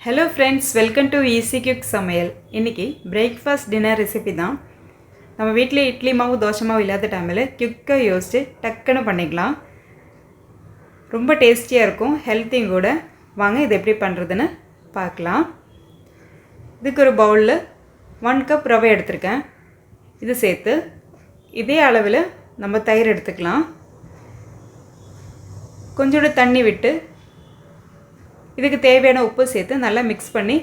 Hello friends, welcome to easy cook சமையல். இன்றைக்கி breakfast dinner recipe தான். நம்ம வீட்டில் இட்லி மாவு தோசை மாவு இல்லாத டைமில் குயிக்காக யோசிச்சு டக்குன்னு பண்ணிக்கலாம். ரொம்ப டேஸ்டியாக இருக்கும், ஹெல்த்தியும் கூட. வாங்க இது எப்படி பண்ணுறதுன்னு பார்க்கலாம். இதுக்கு ஒரு பவுலில் 1 கப் ரவை எடுத்திருக்கேன். இது சேர்த்து இதே அளவில் நம்ம தயிர் எடுத்துக்கலாம். கொஞ்சோண்டு தண்ணி விட்டு இதுக்கு தேவையான உப்பு சேர்த்து நல்லா மிக்ஸ் பண்ணி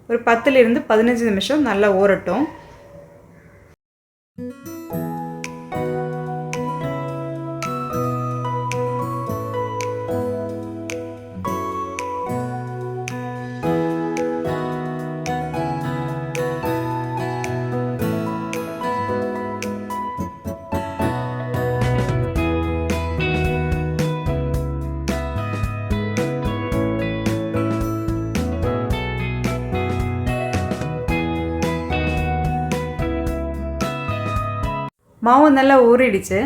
ஒரு 10லிருந்து 15 நிமிஷம் நல்லா ஊறட்டும். மாவு நல்லா ஊறிடுச்சு.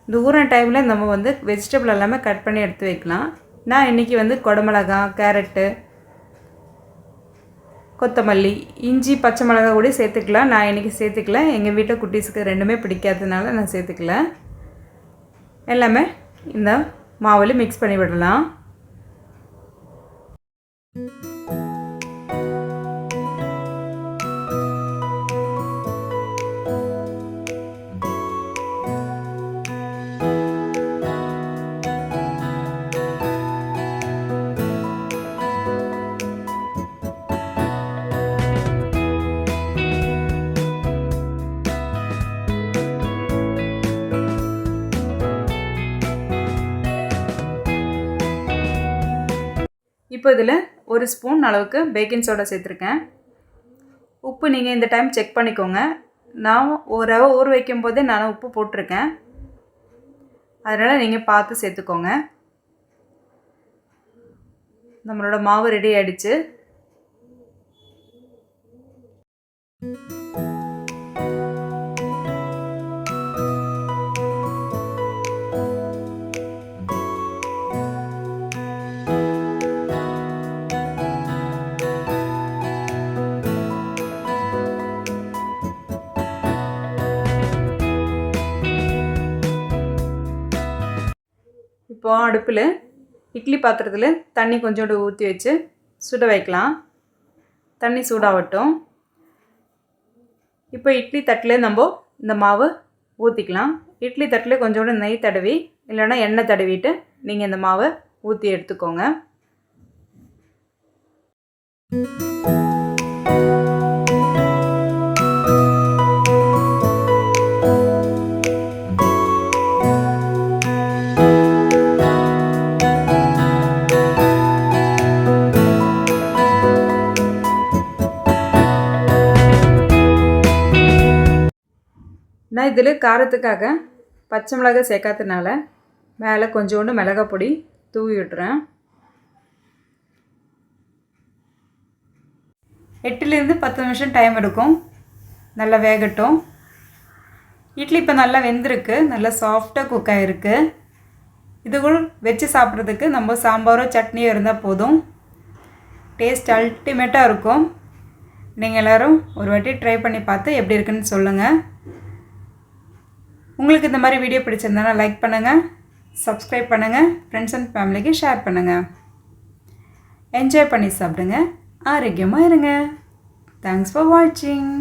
இந்த ஊறின டைமில் நம்ம வெஜிடபிள் எல்லாமே கட் பண்ணி எடுத்து வைக்கலாம். நான் இன்றைக்கி குடமிளகா, கேரட்டு, கொத்தமல்லி, இஞ்சி, பச்சை மிளகா கூட சேர்த்துக்கலாம். நான் இன்றைக்கி சேர்த்துக்கல. எங்கள் வீட்டில் குட்டீஸுக்கு ரெண்டுமே பிடிக்காததுனால நான் சேர்த்துக்கல. எல்லாமே இந்த மாவில் மிக்ஸ் பண்ணி விடலாம். இப்போ இதில் 1 ஸ்பூன் அளவுக்கு பேக்கிங் சோடா சேர்த்துருக்கேன். உப்பு நீங்கள் இந்த டைம் செக் பண்ணிக்கோங்க. நான் ரவை ஊற வைக்கும் போதே நான் உப்பு போட்டிருக்கேன், அதனால் நீங்கள் பார்த்து சேர்த்துக்கோங்க. நம்மளோட மாவு ரெடி ஆகிடுச்சு. இப்போ அடுப்பில் இட்லி பாத்திரத்தில் தண்ணி கொஞ்சோண்டு ஊற்றி வச்சு சுட வைக்கலாம். தண்ணி சூடாகட்டும். இப்போ இட்லி தட்டில் நம்ம இந்த மாவு ஊற்றிக்கலாம். இட்லி தட்டில் கொஞ்சோண்டு நெய் தடவி இல்லைன்னா எண்ணெய் தடவிட்டு நீங்கள் இந்த மாவை ஊற்றி எடுத்துக்கோங்க. நான் இதில் காரத்துக்காக பச்சை மிளகாய் சேர்க்காததுனால மேலே கொஞ்சோண்டு மிளகாய் பொடி தூவி விட்டுறேன். 8லிருந்து 10 நிமிஷம் டைம் எடுக்கும், நல்லா வேகட்டும். இட்லி இப்போ நல்லா வெந்திருக்கு, நல்லா சாஃப்டாக குக் ஆகிருக்கு. இது கூட வச்சு சாப்பிட்றதுக்கு நம்ம சாம்பாரோ சட்னியோ இருந்தால் போதும். டேஸ்ட் அல்டிமேட்டாக இருக்கும். நீங்கள் எல்லோரும் ஒரு வாட்டி ட்ரை பண்ணி பார்த்து எப்படி இருக்குன்னு சொல்லுங்கள். உங்களுக்கு இந்த மாதிரி வீடியோ பிடிச்சிருந்தா லைக் பண்ணுங்கள், சப்ஸ்கிரைப் பண்ணுங்கள், ஃப்ரெண்ட்ஸ் அண்ட் ஃபேமிலிக்கு ஷேர் பண்ணுங்கள். என்ஜாய் பண்ணி சாப்பிடுங்க, ஆரோக்கியமாக இருங்க. தேங்க்ஸ் ஃபார் வாட்சிங்.